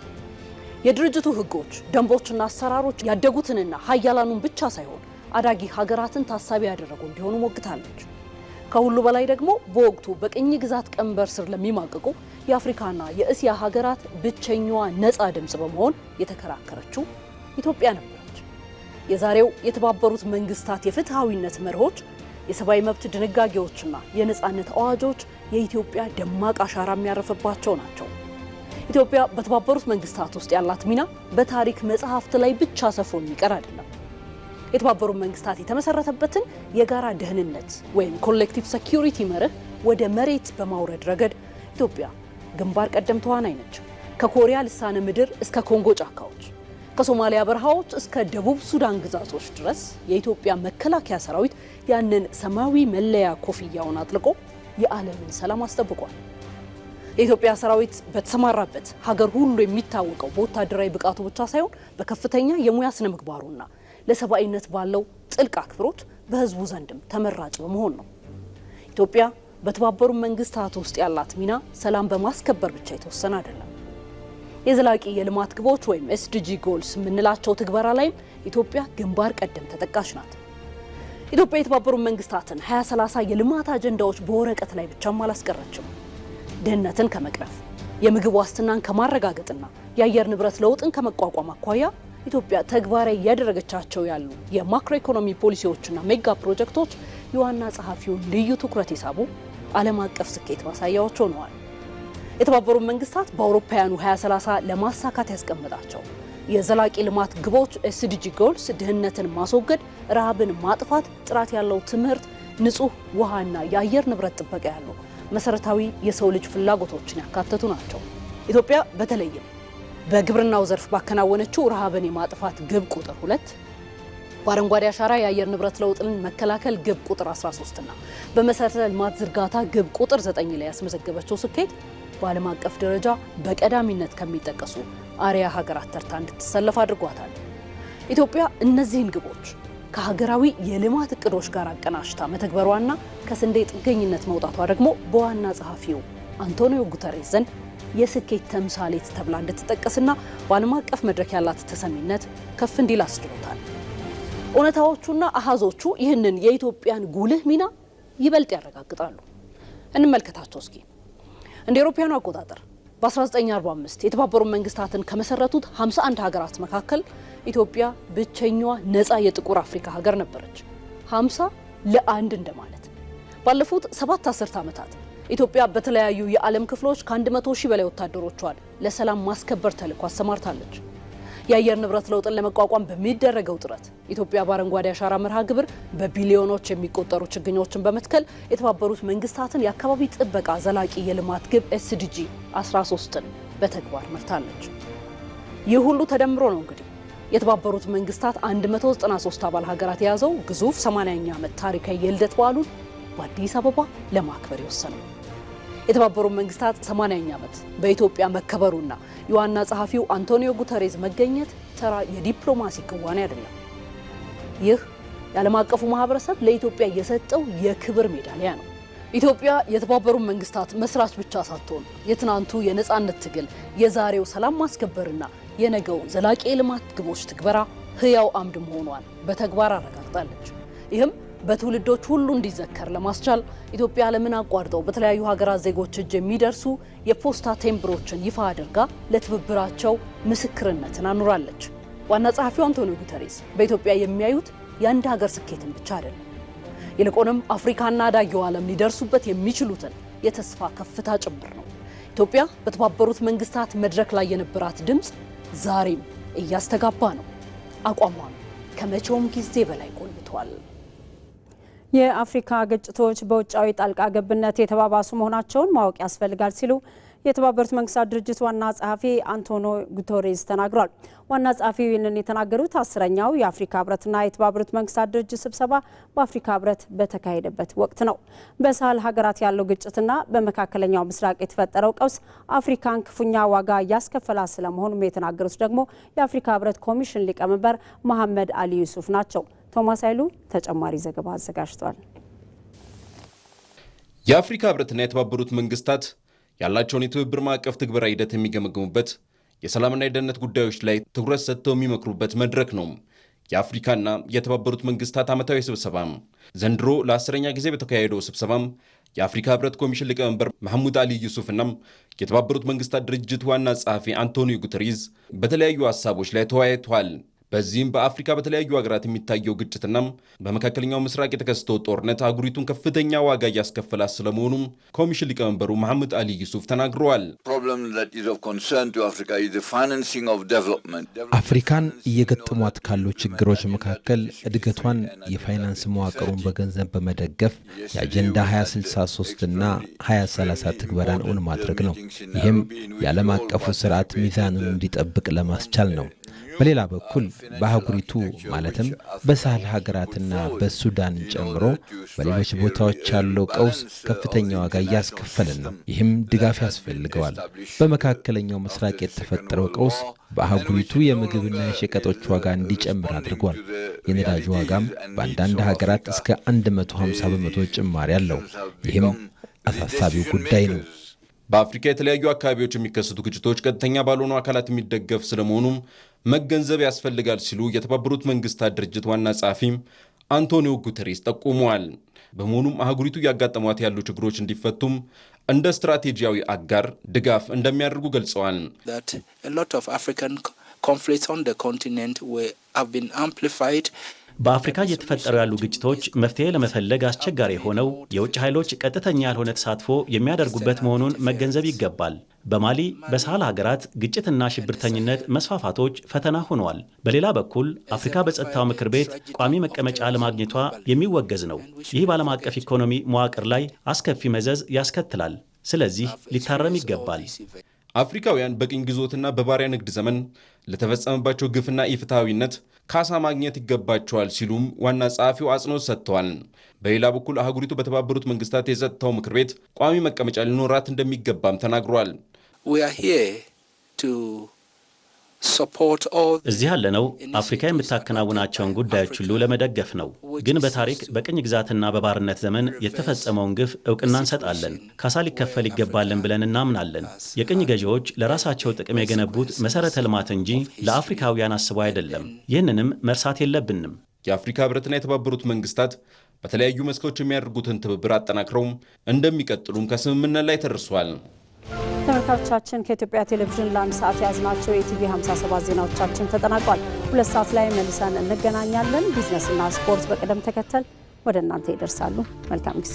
የድርጅቱ ህጎች፣ ደንቦችና አሰራሮች ያደጉትንና ሀያላኑን ብቻ ሳይሆን አዳጊ ሀገራትን ታሳቢ ያደረጉ እንዲሆኑ ሞግታለች። ከሁሉ በላይ ደግሞ በወቅቱ በቅኝ ግዛት ቀንበር ስር ለሚማቀቁ የአፍሪካና የእስያ ሀገራት ብቸኛዋ ነፃ ድምፅ በመሆን የተከራከረችው ኢትዮጵያ ነበረች። የዛሬው የተባበሩት መንግስታት የፍትሃዊነት መርሆች፣ የሰብአዊ መብት ድንጋጌዎችና የነፃነት አዋጆች የኢትዮጵያ ደማቅ አሻራ የሚያረፍባቸው ናቸው። ኢትዮጵያ በተባበሩት መንግስታት ውስጥ ያላት ሚና በታሪክ መጽሐፍት ላይ ብቻ ሰፍሮ የሚቀር አይደለም። የተባበሩት መንግስታት የተመሰረተበትን የጋራ ደህንነት ወይም ኮሌክቲቭ ሴኩሪቲ መርህ ወደ መሬት በማውረድ ረገድ ኢትዮጵያ ግንባር ቀደም ተዋናይ ነች። ከኮሪያ ልሳነ ምድር እስከ ኮንጎ ጫካዎች፣ ከሶማሊያ በረሃዎች እስከ ደቡብ ሱዳን ግዛቶች ድረስ የኢትዮጵያ መከላከያ ሰራዊት ያንን ሰማያዊ መለያ ኮፍያውን አጥልቆ የዓለምን ሰላም አስጠብቋል። የኢትዮጵያ ሰራዊት በተሰማራበት ሀገር ሁሉ የሚታወቀው በወታደራዊ ብቃቱ ብቻ ሳይሆን በከፍተኛ የሙያ ስነ ምግባሩና ለሰብአዊነት ባለው ጥልቅ አክብሮት በህዝቡ ዘንድም ተመራጭ በመሆን ነው። ኢትዮጵያ በተባበሩት መንግስታት ውስጥ ያላት ሚና ሰላም በማስከበር ብቻ የተወሰነ አይደለም። የዘላቂ የልማት ግቦች ወይም ኤስዲጂ ጎልስ የምንላቸው ትግበራ ላይም ኢትዮጵያ ግንባር ቀደም ተጠቃሽ ናት። ኢትዮጵያ የተባበሩት መንግስታትን 2030 የልማት አጀንዳዎች በወረቀት ላይ ብቻም አላስቀረችም። ድህነትን ከመቅረፍ የምግብ ዋስትናን ከማረጋገጥና የአየር ንብረት ለውጥን ከመቋቋም አኳያ ኢትዮጵያ ተግባራዊ እያደረገቻቸው ያሉ የማክሮ ኢኮኖሚ ፖሊሲዎችና ሜጋ ፕሮጀክቶች የዋና ጸሐፊውን ልዩ ትኩረት የሳቡ ዓለም አቀፍ ስኬት ማሳያዎች ሆነዋል። የተባበሩት መንግስታት በአውሮፓውያኑ 2030 ለማሳካት ያስቀመጣቸው የዘላቂ ልማት ግቦች ኤስዲጂ ጎልስ ድህነትን ማስወገድ፣ ረሃብን ማጥፋት፣ ጥራት ያለው ትምህርት፣ ንጹህ ውሃና የአየር ንብረት ጥበቃ ያሉ መሰረታዊ የሰው ልጅ ፍላጎቶችን ያካተቱ ናቸው። ኢትዮጵያ በተለይም በግብርናው ዘርፍ ባከናወነችው ረሃብን የማጥፋት ግብ ቁጥር 2፣ በአረንጓዴ አሻራ የአየር ንብረት ለውጥን መከላከል ግብ ቁጥር 13 እና በመሰረተ ልማት ዝርጋታ ግብ ቁጥር 9 ላይ ያስመዘገበችው ስኬት በዓለም አቀፍ ደረጃ በቀዳሚነት ከሚጠቀሱ አርያ ሀገራት ተርታ እንድትሰለፍ አድርጓታል። ኢትዮጵያ እነዚህን ግቦች ከሀገራዊ የልማት እቅዶች ጋር አቀናጅታ መተግበሯና ከስንዴ ጥገኝነት መውጣቷ ደግሞ በዋና ጸሐፊው አንቶኒዮ ጉተሬዝ ዘንድ የስኬት ተምሳሌት ተብላ እንድትጠቀስና በዓለም አቀፍ መድረክ ያላት ተሰሚነት ከፍ እንዲል አስችሎታል። እውነታዎቹና አሃዞቹ ይህንን የኢትዮጵያን ጉልህ ሚና ይበልጥ ያረጋግጣሉ። እንመልከታቸው እስኪ። እንደ አውሮፓውያኑ አቆጣጠር በ1945 የተባበሩት መንግስታትን ከመሰረቱት 51 ሀገራት መካከል ኢትዮጵያ ብቸኛዋ ነፃ የጥቁር አፍሪካ ሀገር ነበረች። 50 ለ1 እንደማለት። ባለፉት 7 አስርት ዓመታት ኢትዮጵያ በተለያዩ የዓለም ክፍሎች ከ100 ሺህ በላይ ወታደሮቿን ለሰላም ማስከበር ተልዕኮ አሰማርታለች። የአየር ንብረት ለውጥን ለመቋቋም በሚደረገው ጥረት ኢትዮጵያ በአረንጓዴ አሻራ መርሃ ግብር በቢሊዮኖች የሚቆጠሩ ችግኞችን በመትከል የተባበሩት መንግስታትን የአካባቢ ጥበቃ ዘላቂ የልማት ግብ ኤስዲጂ 13ን በተግባር መርታለች። ይህ ሁሉ ተደምሮ ነው እንግዲህ የተባበሩት መንግስታት 193 አባል ሀገራት የያዘው ግዙፍ 80ኛ ዓመት ታሪካዊ የልደት በዓሉን በአዲስ አበባ ለማክበር የወሰነው። የተባበሩት መንግስታት 80ኛ ዓመት በኢትዮጵያ መከበሩና የዋና ጸሐፊው አንቶኒዮ ጉተሬዝ መገኘት ተራ የዲፕሎማሲ ክዋኔ አይደለም። ይህ የዓለም አቀፉ ማህበረሰብ ለኢትዮጵያ የሰጠው የክብር ሜዳሊያ ነው። ኢትዮጵያ የተባበሩት መንግስታት መስራች ብቻ ሳትሆን የትናንቱ የነጻነት ትግል፣ የዛሬው ሰላም ማስከበርና የነገው ዘላቂ የልማት ግቦች ትግበራ ህያው አምድ መሆኗን በተግባር አረጋግጣለች። ይህም በትውልዶች ሁሉ እንዲዘከር ለማስቻል ኢትዮጵያ ዓለምን አቋርጠው በተለያዩ ሀገራት ዜጎች እጅ የሚደርሱ የፖስታ ቴምብሮችን ይፋ አድርጋ ለትብብራቸው ምስክርነትን አኑራለች። ዋና ጸሐፊው አንቶኒዮ ጉተሬዝ በኢትዮጵያ የሚያዩት የአንድ ሀገር ስኬትን ብቻ አይደለም። ይልቁንም አፍሪካና አዳጊው ዓለም ሊደርሱበት የሚችሉትን የተስፋ ከፍታ ጭምር ነው። ኢትዮጵያ በተባበሩት መንግስታት መድረክ ላይ የነበራት ድምፅ ዛሬም እያስተጋባ ነው። አቋሟም ከመቼውም ጊዜ በላይ ጎልብቷል። የአፍሪካ ግጭቶች በውጫዊ ጣልቃ ገብነት የተባባሱ መሆናቸውን ማወቅ ያስፈልጋል ሲሉ የተባበሩት መንግስታት ድርጅት ዋና ጸሐፊ አንቶኒዮ ጉተሬዝ ተናግሯል። ዋና ጸሐፊው ይህንን የተናገሩት 10ኛው የአፍሪካ ህብረትና የተባበሩት መንግስታት ድርጅት ስብሰባ በአፍሪካ ህብረት በተካሄደበት ወቅት ነው። በሳህል ሀገራት ያለው ግጭትና በመካከለኛው ምስራቅ የተፈጠረው ቀውስ አፍሪካን ክፉኛ ዋጋ እያስከፈላት ስለመሆኑም የተናገሩት ደግሞ የአፍሪካ ህብረት ኮሚሽን ሊቀመንበር መሐመድ አሊ ዩሱፍ ናቸው። ቶማስ ኃይሉ ተጨማሪ ዘገባ አዘጋጅቷል። የአፍሪካ ህብረትና የተባበሩት መንግስታት ያላቸውን የትብብር ማዕቀፍ ትግበራ ሂደት የሚገመገሙበት የሰላምና የደህንነት ጉዳዮች ላይ ትኩረት ሰጥተው የሚመክሩበት መድረክ ነው የአፍሪካና የተባበሩት መንግስታት ዓመታዊ ስብሰባ። ዘንድሮ ለ10ኛ ጊዜ በተካሄደው ስብሰባም የአፍሪካ ህብረት ኮሚሽን ሊቀመንበር መሐሙድ አሊ ዩሱፍና የተባበሩት መንግስታት ድርጅት ዋና ጸሐፊ አንቶኒዮ ጉተሬዝ በተለያዩ ሀሳቦች ላይ ተወያይተዋል። በዚህም በአፍሪካ በተለያዩ ሀገራት የሚታየው ግጭትና በመካከለኛው ምስራቅ የተከሰተው ጦርነት አህጉሪቱን ከፍተኛ ዋጋ እያስከፈላት ስለመሆኑም ኮሚሽን ሊቀመንበሩ መሐሙድ አሊ ዩሱፍ ተናግረዋል። አፍሪካን እየገጠሟት ካሉ ችግሮች መካከል እድገቷን የፋይናንስ መዋቅሩን በገንዘብ በመደገፍ የአጀንዳ 2063 እና 2030 ትግበራን እውን ማድረግ ነው። ይህም የዓለም አቀፉ ስርዓት ሚዛኑን እንዲጠብቅ ለማስቻል ነው። በሌላ በኩል በአህጉሪቱ ማለትም በሳህል ሀገራትና በሱዳን ጨምሮ በሌሎች ቦታዎች ያለው ቀውስ ከፍተኛ ዋጋ እያስከፈለን ነው። ይህም ድጋፍ ያስፈልገዋል። በመካከለኛው ምስራቅ የተፈጠረው ቀውስ በአህጉሪቱ የምግብና የሸቀጦች ዋጋ እንዲጨምር አድርጓል። የነዳጅ ዋጋም በአንዳንድ ሀገራት እስከ 150 በመቶ ጭማሪ አለው። ይህም አሳሳቢው ጉዳይ ነው። በአፍሪካ የተለያዩ አካባቢዎች የሚከሰቱ ግጭቶች ቀጥተኛ ባልሆኑ አካላት የሚደገፍ ስለመሆኑም መገንዘብ ያስፈልጋል ሲሉ የተባበሩት መንግስታት ድርጅት ዋና ጸሐፊ አንቶኒዮ ጉተሬዝ ጠቁመዋል። በመሆኑም አህጉሪቱ እያጋጠሟት ያሉ ችግሮች እንዲፈቱም እንደ ስትራቴጂያዊ አጋር ድጋፍ እንደሚያደርጉ ገልጸዋል። በአፍሪካ እየተፈጠሩ ያሉ ግጭቶች መፍትሄ ለመፈለግ አስቸጋሪ የሆነው የውጭ ኃይሎች ቀጥተኛ ያልሆነ ተሳትፎ የሚያደርጉበት መሆኑን መገንዘብ ይገባል። በማሊ በሳህል ሀገራት ግጭትና ሽብርተኝነት መስፋፋቶች ፈተና ሆነዋል። በሌላ በኩል አፍሪካ በጸጥታው ምክር ቤት ቋሚ መቀመጫ ለማግኘቷ የሚወገዝ ነው። ይህ በዓለም አቀፍ ኢኮኖሚ መዋቅር ላይ አስከፊ መዘዝ ያስከትላል። ስለዚህ ሊታረም ይገባል። አፍሪካውያን በቅኝ ግዞትና በባሪያ ንግድ ዘመን ለተፈጸመባቸው ግፍና ኢፍትሐዊነት ካሳ ማግኘት ይገባቸዋል ሲሉም ዋና ጸሐፊው አጽንኦት ሰጥተዋል። በሌላ በኩል አህጉሪቱ በተባበሩት መንግስታት የጸጥታው ምክር ቤት ቋሚ መቀመጫ ሊኖራት እንደሚገባም ተናግሯል። እዚህ ያለነው አፍሪካ የምታከናውናቸውን ጉዳዮች ሁሉ ለመደገፍ ነው። ግን በታሪክ በቅኝ ግዛትና በባርነት ዘመን የተፈጸመውን ግፍ እውቅና እንሰጣለን። ካሳ ሊከፈል ይገባልን ብለን እናምናለን። የቅኝ ገዢዎች ለራሳቸው ጥቅም የገነቡት መሰረተ ልማት እንጂ ለአፍሪካውያን አስበው አይደለም። ይህንንም መርሳት የለብንም። የአፍሪካ ህብረትና የተባበሩት መንግስታት በተለያዩ መስኮች የሚያደርጉትን ትብብር አጠናክረው እንደሚቀጥሉም ከስምምነት ላይ ተደርሷል። ተመልካቾቻችን ከኢትዮጵያ ቴሌቪዥን ለአንድ ሰዓት የያዝናቸው የኢቲቪ 57 ዜናዎቻችን ተጠናቋል። 2 ሰዓት ላይ መልሰን እንገናኛለን። ቢዝነስና ስፖርት በቅደም ተከተል ወደ እናንተ ይደርሳሉ። መልካም ጊዜ